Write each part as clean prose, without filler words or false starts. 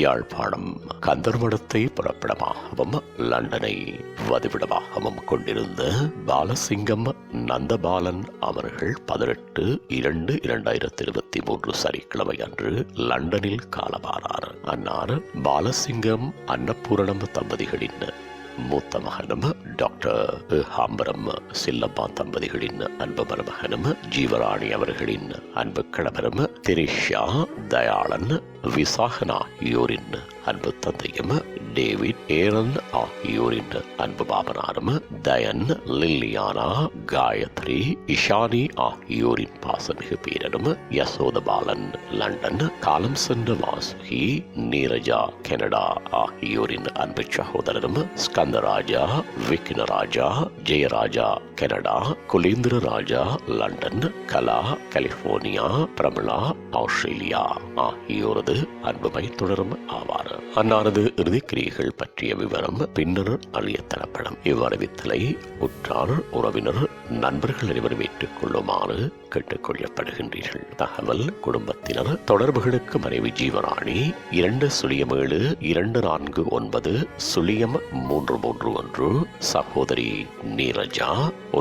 யாழ்ப்பாணம் கந்தர்வடத்தை புறப்படமாகவும் லண்டனை வதிவிடமாகவும் கொண்டிருந்த பாலசிங்கம் நந்தபாலன் அவர்கள் 18/2/2023 சனிக்கிழமை அன்று லண்டனில் காலமானார். அன்னார் பாலசிங்கம் அன்னபூரணம் தம்பதிகளின் மூத்த மகனும் டாக்டர் ஹாம்பரம் சில்லம்மா தம்பதிகளின் அன்பு மருமகனும் ஜீவராணி அவர்களின் அன்பு கணவரும் திரிஷா தயாளன் விசாகன் ஆகியோரின் அன்பு தந்தையும் டேவிட் ஏரன் ஆகியோரின் அன்பு பாபனாரும் தயன் லில்லியானா காயத்ரி இஷானி ஆகியோரின் பாசமிகு பேரனும் யசோதபாலன் லண்டன் காலம் சென்ற வாசுகி நீரஜா கனடா ஆகியோரின் அன்பு சகோதரரும் ஸ்கந்தராஜா விக்னராஜா ஜெயராஜா கனடா குலேந்திர ராஜா லண்டன் கலா கலிபோர்னியா பிரமிளா ஆஸ்திரேலியா ஆகியோரது அன்புமை தொடரும் ஆவார். அன்னாரது இறுதிக்கிரியைகள் பற்றிய விவரம் பின்னர் அறியத்தரப்படும். இவ்வறிவித்தலை உற்றார் உறவினர் நண்பர்கள் அனைவரும் ஏற்றுக் கொள்ளுமாறு கேட்டுக் கொள்ளப்படுகின்றீர்கள். தகவல் குடும்பத்தினர் தொடர்புகளுக்கு மனைவி ஜீவராணி 20724900331 சகோதரி நீரஜா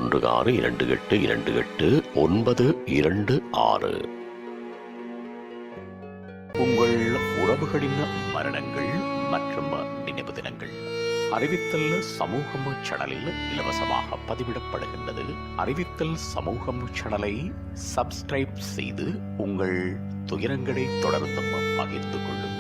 162828 உங்கள் உறவுகளின் மரணங்கள் மற்றும் நினைவு தினங்கள் அறிவித்தல் சமூகம் சேனலில் இலவசமாக பதிவிடப்படுகின்றது. அறிவித்தல் சமூகம் சேனலை சப்ஸ்கிரைப் செய்து உங்கள் துயரங்களை தொடர்ந்தும் பகிர்ந்து கொள்ளுங்கள்.